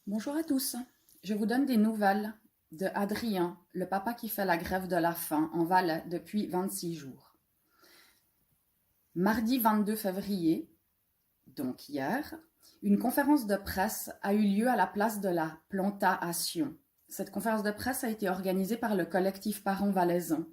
Bonjour à tous. Je vous donne des nouvelles de Adrien, le papa qui fait la grève de la faim en Valais depuis 26 jours. Mardi 22 février, donc hier, une conférence de presse a eu lieu à la place de la Plantation. Cette conférence de presse a été organisée par le collectif Parents Valaisans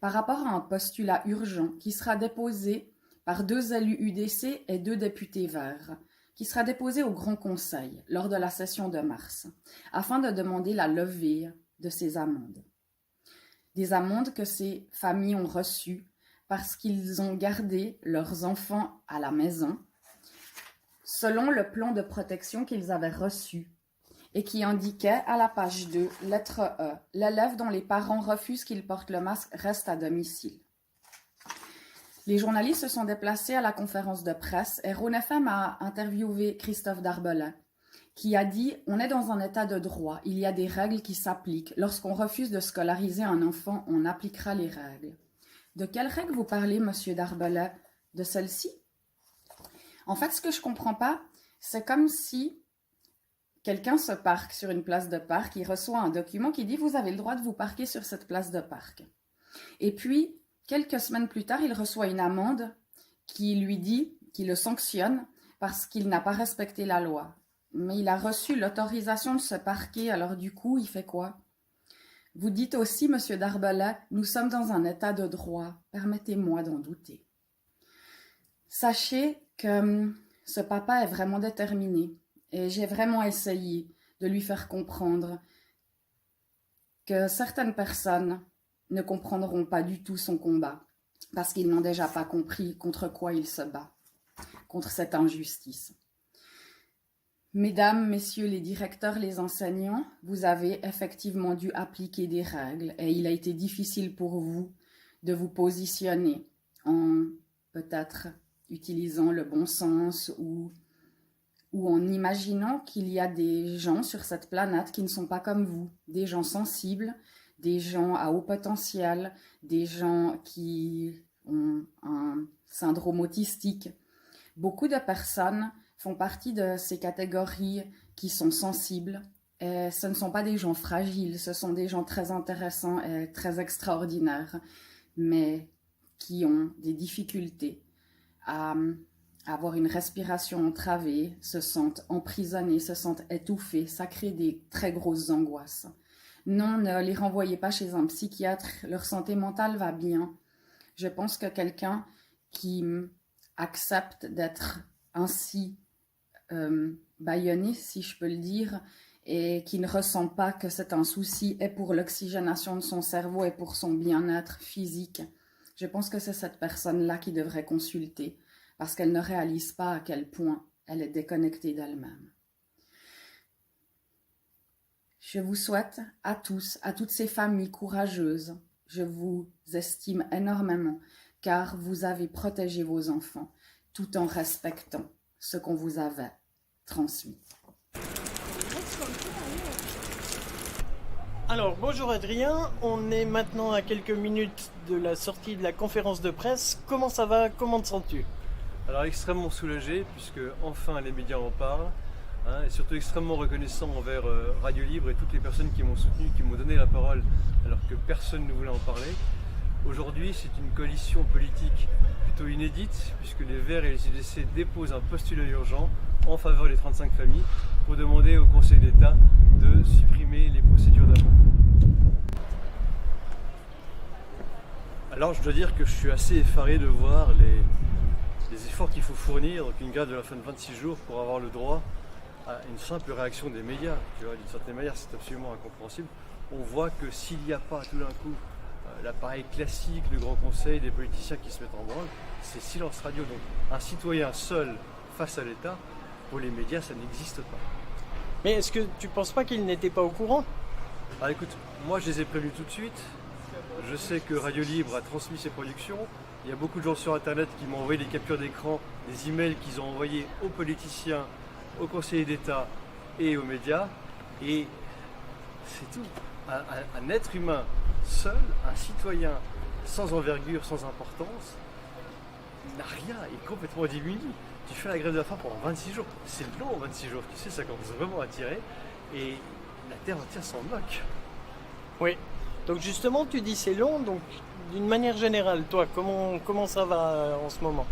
par rapport à un postulat urgent qui sera déposé par 2 élus UDC et 2 députés Verts, qui sera déposé au Grand Conseil lors de la session de mars, afin de demander la levée de ces amendes. Des amendes que ces familles ont reçues parce qu'ils ont gardé leurs enfants à la maison, selon le plan de protection qu'ils avaient reçu, et qui indiquait à la page 2, lettre E, l'élève dont les parents refusent qu'il porte le masque reste à domicile. Les journalistes se sont déplacés à la conférence de presse et Rhône FM a interviewé Christophe Darbelin, qui a dit « On est dans un état de droit, il y a des règles qui s'appliquent. Lorsqu'on refuse de scolariser un enfant, on appliquera les règles. » De quelles règles vous parlez, monsieur Darbelin? De celles-ci? En fait, ce que je ne comprends pas, c'est comme si quelqu'un se parque sur une place de parc, il reçoit un document qui dit « Vous avez le droit de vous parquer sur cette place de parc. » Et puis, quelques semaines plus tard, il reçoit une amende qui lui dit, qui le sanctionne parce qu'il n'a pas respecté la loi. Mais il a reçu l'autorisation de se parquer, alors du coup, il fait quoi? Vous dites aussi, monsieur Darbelin, nous sommes dans un état de droit. Permettez-moi d'en douter. Sachez que ce papa est vraiment déterminé et j'ai vraiment essayé de lui faire comprendre que certaines personnes ne comprendront pas du tout son combat, parce qu'ils n'ont déjà pas compris contre quoi il se bat, contre cette injustice. Mesdames, messieurs les directeurs, les enseignants, vous avez effectivement dû appliquer des règles et il a été difficile pour vous de vous positionner en peut-être utilisant le bon sens ou en imaginant qu'il y a des gens sur cette planète qui ne sont pas comme vous, des gens sensibles, des gens à haut potentiel, des gens qui ont un syndrome autistique. Beaucoup de personnes font partie de ces catégories qui sont sensibles. Et ce ne sont pas des gens fragiles, ce sont des gens très intéressants et très extraordinaires, mais qui ont des difficultés à avoir une respiration entravée, se sentent emprisonnés, se sentent étouffés. Ça crée des très grosses angoisses. Non, ne les renvoyez pas chez un psychiatre, leur santé mentale va bien. Je pense que quelqu'un qui accepte d'être ainsi bâillonné, si je peux le dire, et qui ne ressent pas que c'est un souci et pour l'oxygénation de son cerveau et pour son bien-être physique, je pense que c'est cette personne-là qui devrait consulter, parce qu'elle ne réalise pas à quel point elle est déconnectée d'elle-même. Je vous souhaite à tous, à toutes ces familles courageuses, je vous estime énormément car vous avez protégé vos enfants tout en respectant ce qu'on vous avait transmis. Alors, bonjour Adrien, on est maintenant à quelques minutes de la sortie de la conférence de presse. Comment ça va? Comment te sens-tu? Alors extrêmement soulagé puisque enfin les médias en parlent. Et surtout extrêmement reconnaissant envers Radio Libre et toutes les personnes qui m'ont soutenu, qui m'ont donné la parole alors que personne ne voulait en parler. Aujourd'hui, c'est une coalition politique plutôt inédite puisque les Verts et les UDC déposent un postulat urgent en faveur des 35 familles pour demander au Conseil d'État de supprimer les procédures d'amende. Alors je dois dire que je suis assez effaré de voir les efforts qu'il faut fournir, donc une grève de la fin de 26 jours pour avoir le droit à une simple réaction des médias. Tu vois, d'une certaine manière, c'est absolument incompréhensible. On voit que s'il n'y a pas tout d'un coup l'appareil classique, le Grand Conseil, des politiciens qui se mettent en branle, c'est silence radio. Donc un citoyen seul face à l'État, pour les médias, ça n'existe pas. Mais est-ce que tu penses pas qu'ils n'étaient pas au courant? Ah, écoute, moi je les ai prévenus tout de suite. Je sais que Radio Libre a transmis ses productions. Il y a beaucoup de gens sur Internet qui m'ont envoyé des captures d'écran, des emails qu'ils ont envoyés aux politiciens, aux conseillers d'État et aux médias, et c'est tout. Un être humain seul, un citoyen sans envergure, sans importance, n'a rien, est complètement démuni. Tu fais la grève de la faim pendant 26 jours, c'est long 26 jours, tu sais, ça commence vraiment à tirer, Et la Terre entière s'en moque. Oui. Donc justement, tu dis c'est long, donc d'une manière générale, toi, comment ça va en ce moment?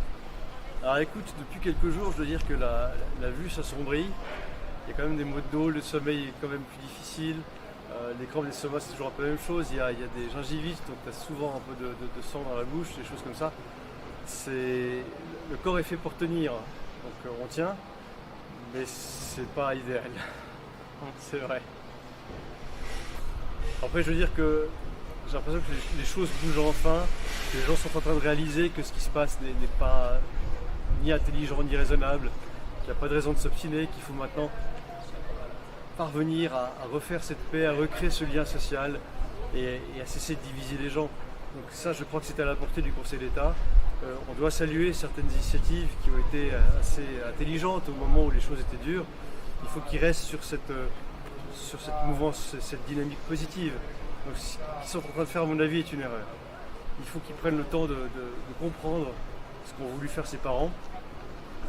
Alors écoute, depuis quelques jours, je dois dire que la vue s'assombrit. Il y a quand même des maux de dos, le sommeil est quand même plus difficile. Les crampes d'estomac, c'est toujours un peu la même chose. Il y a des gingivites, donc tu as souvent un peu de sang dans la bouche, des choses comme ça. Le corps est fait pour tenir, donc on tient, mais c'est pas idéal. C'est vrai. Après, je veux dire que j'ai l'impression que les choses bougent enfin, que les gens sont en train de réaliser que ce qui se passe n'est pas ni intelligent ni raisonnable, qu'il n'y a pas de raison de s'obstiner, qu'il faut maintenant parvenir à refaire cette paix, à recréer ce lien social et à cesser de diviser les gens. Donc ça, je crois que c'est à la portée du Conseil d'État. On doit saluer certaines initiatives qui ont été assez intelligentes au moment où les choses étaient dures. Il faut qu'ils restent sur cette mouvance, cette dynamique positive. Donc ce qu'ils sont en train de faire, à mon avis, est une erreur. Il faut qu'ils prennent le temps de comprendre ce qu'ont voulu faire ses parents.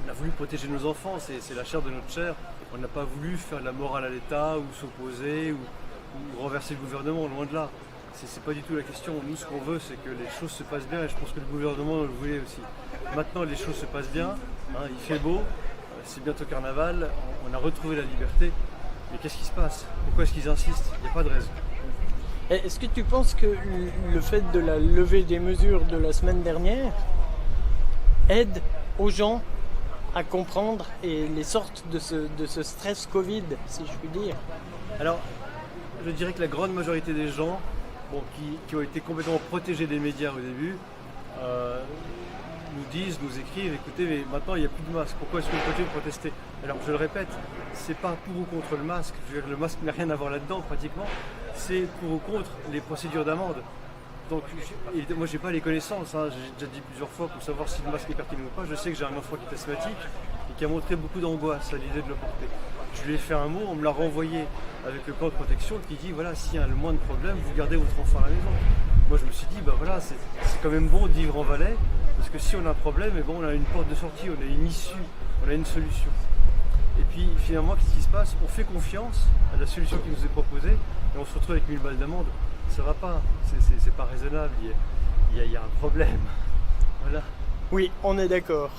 On a voulu protéger nos enfants, c'est la chair de notre chair. On n'a pas voulu faire de la morale à l'État ou s'opposer ou renverser le gouvernement, loin de là. C'est pas du tout la question. Nous, ce qu'on veut, c'est que les choses se passent bien et je pense que le gouvernement le voulait aussi. Maintenant, les choses se passent bien, il fait beau, c'est bientôt carnaval, on a retrouvé la liberté. Mais qu'est-ce qui se passe? Pourquoi est-ce qu'ils insistent? Il n'y a pas de raison. Est-ce que tu penses que le fait de la levée des mesures de la semaine dernière aide aux gens à comprendre et les sortes de ce stress Covid, si je puis dire? Alors, je dirais que la grande majorité des gens qui ont été complètement protégés des médias au début nous écrivent, écoutez, mais maintenant il n'y a plus de masque, pourquoi est-ce qu'on continue de protester? Alors je le répète, c'est pas pour ou contre le masque, je veux dire, le masque n'a rien à voir là-dedans pratiquement, c'est pour ou contre les procédures d'amende. Donc moi j'ai pas les connaissances, j'ai déjà dit plusieurs fois pour savoir si le masque est pertinent ou pas. Je sais que j'ai un enfant qui est asthmatique et qui a montré beaucoup d'angoisse à l'idée de le porter. Je lui ai fait un mot, on me l'a renvoyé avec le plan de protection qui dit voilà, s'il y a le moindre problème, vous gardez votre enfant à la maison. Moi je me suis dit voilà, c'est quand même bon de vivre en Valais, parce que si on a un problème, on a une porte de sortie, on a une issue, on a une solution. Et puis finalement, qu'est-ce qui se passe? On fait confiance à la solution qui nous est proposée et on se retrouve avec 1000 balles d'amende. Ça va pas, c'est pas raisonnable, il y a un problème. Voilà. Oui, on est d'accord,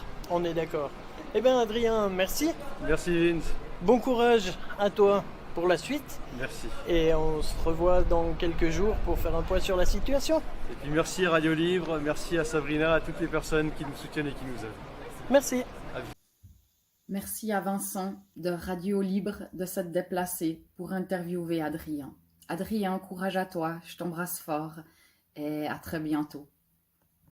Eh bien Adrien, merci. Merci Vince. Bon courage à toi pour la suite. Merci. Et on se revoit dans quelques jours pour faire un point sur la situation. Et puis merci à Radio Libre, merci à Sabrina, à toutes les personnes qui nous soutiennent et qui nous aident. Merci. Merci à Vincent de Radio Libre de s'être déplacé pour interviewer Adrien. Adrien, courage à toi, je t'embrasse fort et à très bientôt.